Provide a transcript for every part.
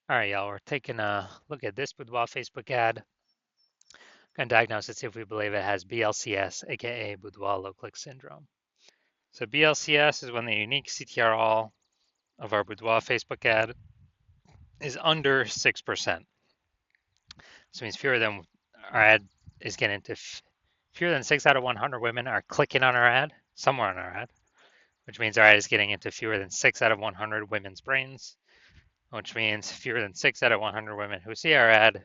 All right, y'all, we're taking a look at this Boudoir Facebook ad. Going to diagnose it, see if we believe it has BLCS, aka Boudoir low click syndrome. So BLCS is when the unique CTRL of our Boudoir Facebook ad is under 6%. So it means fewer than our ad is getting to fewer than 6 out of 100 women are clicking on our ad, somewhere on our ad, which means our ad is getting into fewer than 6 out of 100 women's brains, which means fewer than 6 out of 100 women who see our ad,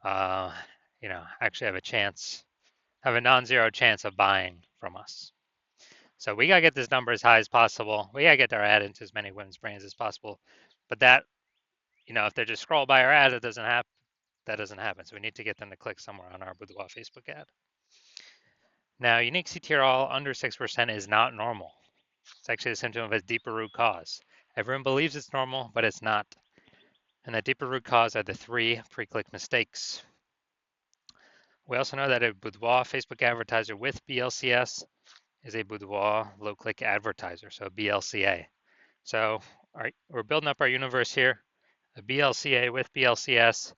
uh, actually have a non-zero chance of buying from us. So we gotta get this number as high as possible. We gotta get our ad into as many women's brains as possible. But that, if they just scroll by our ad, it doesn't happen. That doesn't happen. So we need to get them to click somewhere on our Boudoir Facebook ad. Now, unique CTRL under 6% is not normal. It's actually a symptom of a deeper root cause. Everyone believes it's normal, but it's not. And the deeper root cause are the 3 pre-click mistakes. We also know that a Boudoir Facebook advertiser with BLCS is a Boudoir low-click advertiser, so BLCA. So we're building up our universe here. A BLCA with BLCS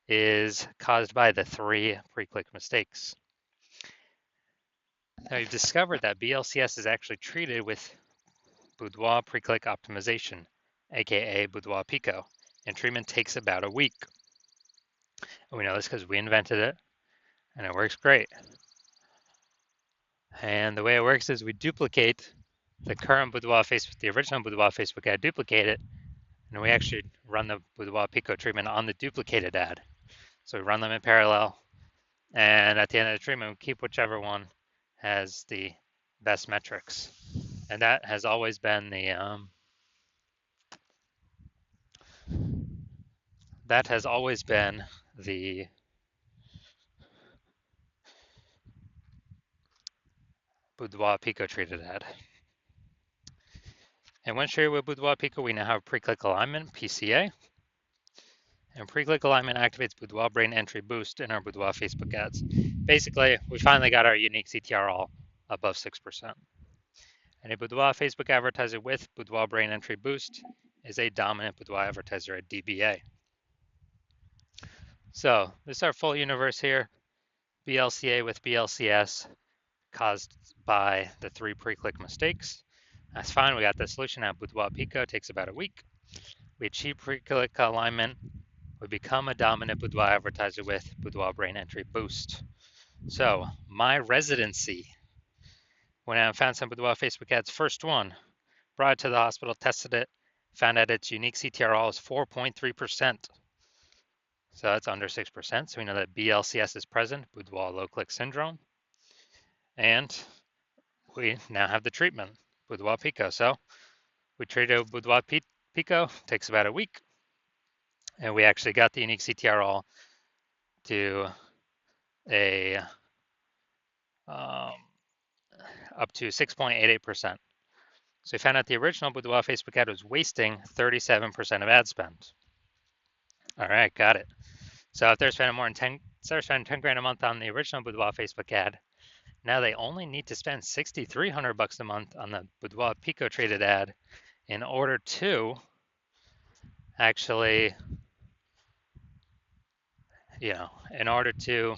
is caused by the 3 pre-click mistakes. Now we've discovered that BLCS is actually treated with Boudoir pre-click optimization, aka Boudoir Pico, and treatment takes about a week. And we know this because we invented it, and it works great. And the way it works is we duplicate the current Boudoir Facebook, the original Boudoir Facebook ad, duplicate it, and we actually run the Boudoir Pico treatment on the duplicated ad. So we run them in parallel, and at the end of the treatment, we keep whichever one has the best metrics. And that has always been the Boudoir Pico treated ad. And when shared with Boudoir Pico, we now have pre-click alignment, PCA. And pre-click alignment activates Boudoir brain entry boost in our Boudoir Facebook ads. Basically, we finally got our unique CTRL above 6%. And a Boudoir Facebook advertiser with Boudoir brain entry boost is a dominant Boudoir advertiser at DBA. So this is our full universe here. BLCA with BLCS caused by the 3 pre-click mistakes. That's fine. We got the solution at Boudoir Pico. It takes about a week. We achieve pre-click alignment. We become a dominant Boudoir advertiser with Boudoir brain entry boost. So my residency, when I found some Boudoir Facebook ads, first one, brought it to the hospital, tested it, found out its unique CTRL is 4.3%. So that's under 6%. So we know that BLCS is present, Boudoir low click syndrome. And we now have the treatment, Boudoir Pico. So we treated Boudoir Pico, takes about a week. And we actually got the unique CTRL to a up to 6.88%. So we found out the original Boudoir Facebook ad was wasting 37% of ad spend. All right, got it. So if they're spending more than 10 grand a month on the original Boudoir Facebook ad, now they only need to spend $6,300 a month on the Boudoir Pico traded ad in order to actually, in order to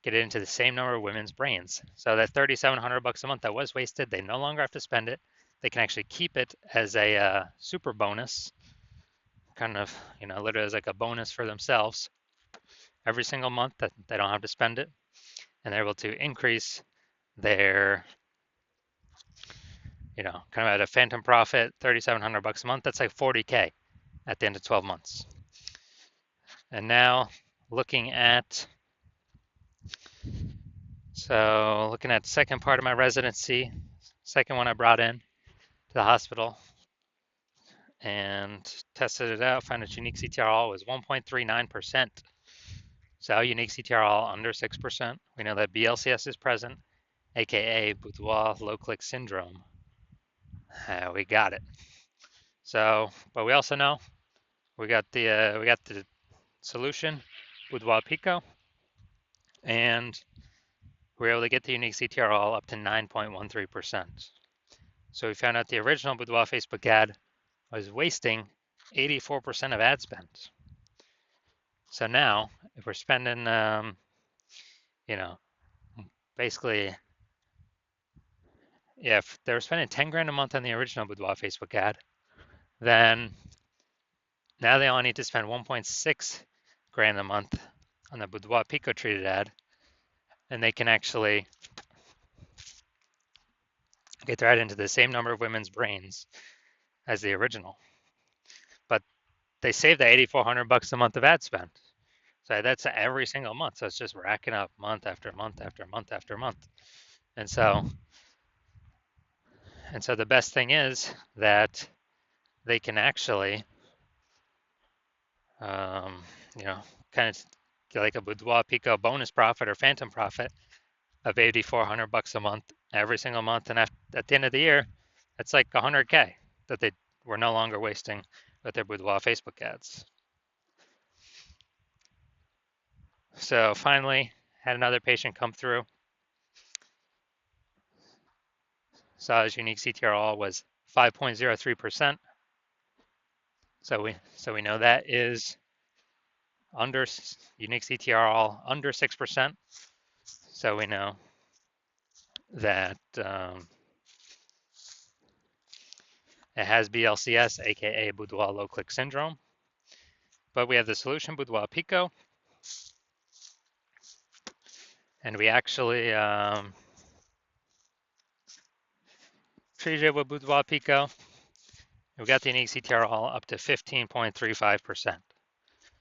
get it into the same number of women's brains. So that $3,700 a month that was wasted, they no longer have to spend it. They can actually keep it as a super bonus, kind of, literally as like a bonus for themselves every single month that they don't have to spend it. And they're able to increase their, kind of at a phantom profit, $3,700 a month. That's like 40K at the end of 12 months. And now looking at second part of my residency, second one I brought in to the hospital and tested it out, found its unique CTRL was 1.39%. So unique CTRL under 6%. We know that BLCS is present, aka Boudoir low click syndrome. We got it. So, but we also know we got the solution, Boudoir Pico, and we were able to get the unique CTRL up to 9.13%. So we found out the original Boudoir Facebook ad was wasting 84% of ad spend. So now, if we're spending, you know, basically, yeah, if they were spending 10 grand a month on the original Boudoir Facebook ad, then now they only need to spend 1.6 grand a month on the Boudoir Pico treated ad, and they can actually get their ad into the same number of women's brains as the original. But they save the 8,400 bucks a month of ad spend. So that's every single month. So it's just racking up month after month after month after month. And so the best thing is that they can actually, um, you know, kind of get like a Boudoir Pico bonus profit or phantom profit of 8,400 bucks a month every single month. And at the end of the year, that's like 100K that they were no longer wasting with their Boudoir Facebook ads. So finally, had another patient come through. Saw his unique CTRL was 5.03%. So we know that is under unique CTRL under 6%. So we know that it has BLCS, aka Boudoir low click syndrome. But we have the solution Boudoir Pico, and we actually treated it with Boudoir Pico. We got the unique CTRL up to 15.35%.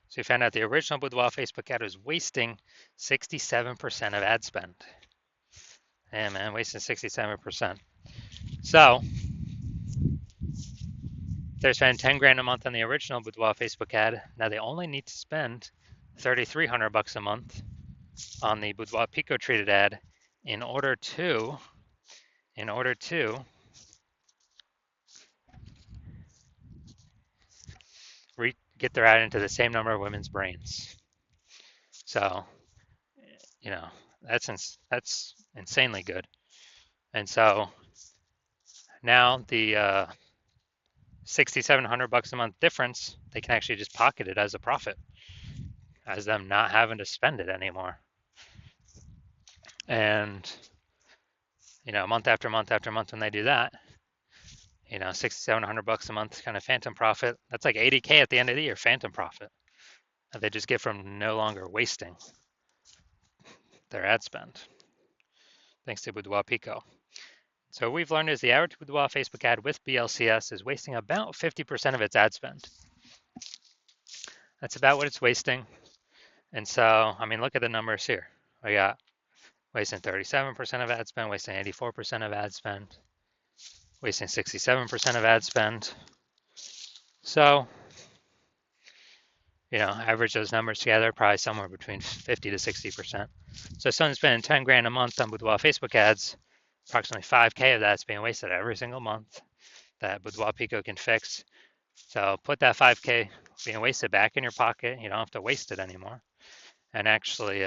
So we found out the original Boudoir Facebook ad was wasting 67% of ad spend. Yeah, man, wasting 67%. So they're spending 10 grand a month on the original Boudoir Facebook ad. Now they only need to spend 3,300 bucks a month on the Boudoir Pico treated ad in order to get their ad into the same number of women's brains. So, you know, that's insanely good. And so now the 6,700 bucks a month difference, they can actually just pocket it as a profit, as them not having to spend it anymore. And month after month after month, when they do that, 6,700 bucks a month kind of phantom profit. That's like 80K at the end of the year, phantom profit that they just get from no longer wasting their ad spend, thanks to Boudoir Pico. So what we've learned is the average Boudoir Facebook ad with BLCS is wasting about 50% of its ad spend. That's about what it's wasting. And so, I mean, look at the numbers here. We got wasting 37% of ad spend, wasting 84% of ad spend, wasting 67% of ad spend. So, average those numbers together, probably somewhere between 50 to 60%. So someone's spending 10 grand a month on Boudoir Facebook ads, approximately 5K of that's being wasted every single month that Boudoir Pico can fix. So put that 5K being wasted back in your pocket. You don't have to waste it anymore. And actually,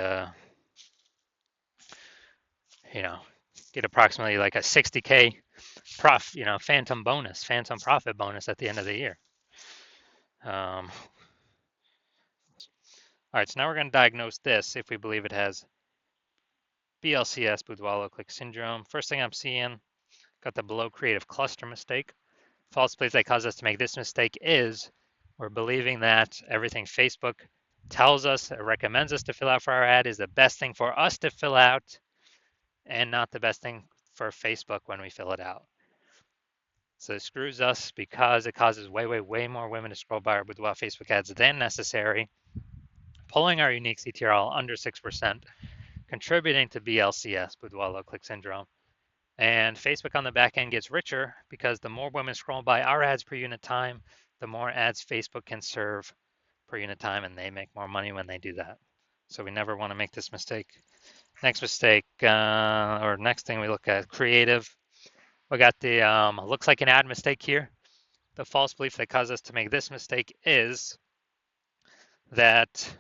get approximately like a 60K phantom profit bonus at the end of the year. All right, so now we're going to diagnose this if we believe it has BLCS, Boudoir low click syndrome. First thing I'm seeing, got the below creative cluster mistake. False belief that causes us to make this mistake is we're believing that everything Facebook tells us or recommends us to fill out for our ad is the best thing for us to fill out and not the best thing for Facebook when we fill it out. So it screws us because it causes way, way, way more women to scroll by our Boudoir Facebook ads than necessary, pulling our unique CTRL under 6%, contributing to BLCS, Boudoir low click syndrome. And Facebook on the back end gets richer because the more women scroll by our ads per unit time, the more ads Facebook can serve per unit time, and they make more money when they do that. So we never want to make this mistake. Next mistake, or next thing we look at, creative. We got the looks like an ad mistake here. The false belief that caused us to make this mistake is that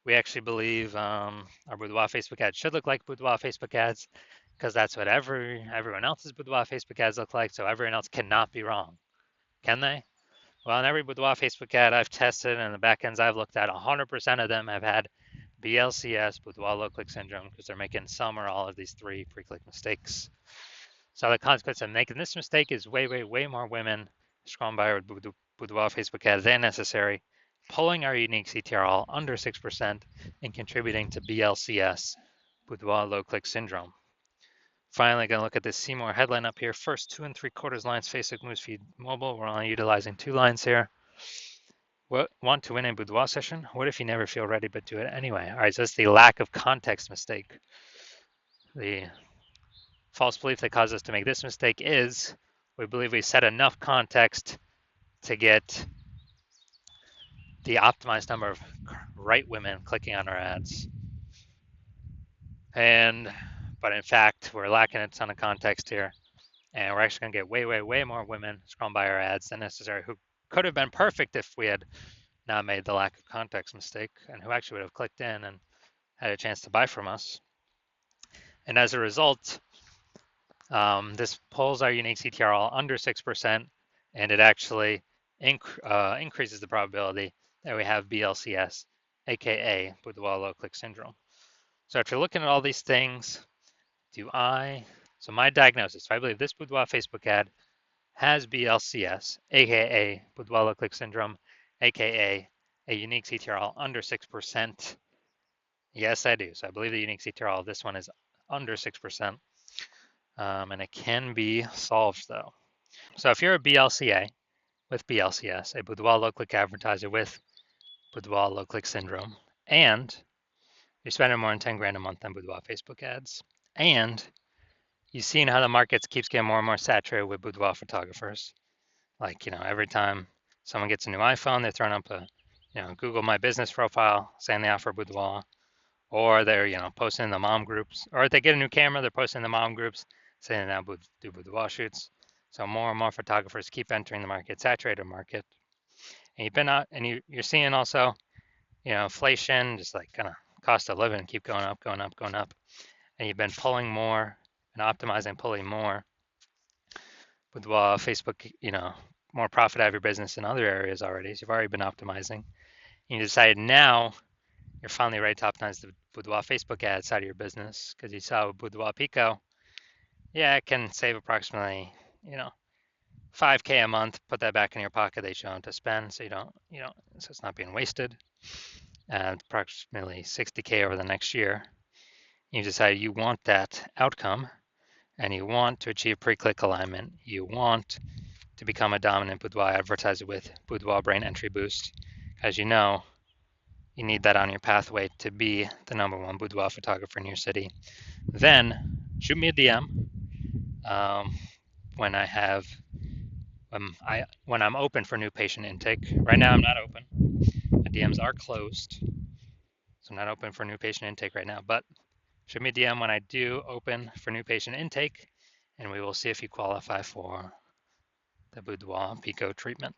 we actually believe our Boudoir Facebook ads should look like Boudoir Facebook ads because that's what everyone else's Boudoir Facebook ads look like. So everyone else cannot be wrong, can they? Well, in every Boudoir Facebook ad I've tested and the backends I've looked at, 100% of them have had BLCS, Boudoir low click syndrome, because they're making some or all of these 3 pre-click mistakes. So the consequence of making this mistake is way more women scrolling by our Boudoir Facebook ad than necessary, pulling our unique CTRL under 6% and contributing to BLCS, Boudoir low click syndrome. Finally, going to look at this See More headline up here. First 2 3/4 lines, Facebook Newsfeed Mobile. We're only utilizing 2 lines here. What, want to win a Boudoir session? What if you never feel ready but do it anyway? All right, so that's the lack of context mistake. The false belief that caused us to make this mistake is we believe we set enough context to get the optimized number of right women clicking on our ads. But in fact, we're lacking a ton of context here. And we're actually going to get way more women scrolling by our ads than necessary, who could have been perfect if we had not made the lack of context mistake, and who actually would have clicked in and had a chance to buy from us. And as a result, this pulls our unique CTRL under 6%, and it actually increases the probability that we have BLCS, aka Boudoir low click syndrome. So after looking at all these things, so my diagnosis, I believe this Boudoir Facebook ad has BLCS, aka Boudoir low click syndrome, aka a unique CTRL under 6%. Yes, I do. So I believe the unique CTRL of this one is under 6%. And it can be solved though. So if you're a BLCA with BLCS, a Boudoir low click advertiser with Boudoir low click syndrome, and you're spending more than 10 grand a month on Boudoir Facebook ads, and you've seen how the market keeps getting more and more saturated with Boudoir photographers. Like, every time someone gets a new iPhone, they're throwing up a, Google My Business profile saying they offer Boudoir, or they're, posting in the mom groups, or if they get a new camera, they're posting in the mom groups saying they now do Boudoir shoots. So more and more photographers keep entering the market, saturated market. And you've been out, and you're seeing also, inflation, just like kind of cost of living keep going up. And you've been pulling more and optimizing, pulling more Boudoir Facebook, more profit out of your business in other areas already. So you've already been optimizing. And you decided now you're finally ready to optimize the Boudoir Facebook ad side of your business because you saw Boudoir Pico. Yeah, it can save approximately, 5K a month. Put that back in your pocket that you don't have to spend, so so it's not being wasted. And approximately 60K over the next year. You decide you want that outcome, and you want to achieve pre-click alignment. You want to become a dominant Boudoir advertiser with Boudoir Brain Entry Boost. As you know, you need that on your pathway to be the #1 boudoir photographer in your city. Then shoot me a DM when I'm open for new patient intake. Right now I'm not open. My DMs are closed, so I'm not open for new patient intake right now. But shoot me a DM when I do open for new patient intake, and we will see if you qualify for the Boudoir Pico treatment.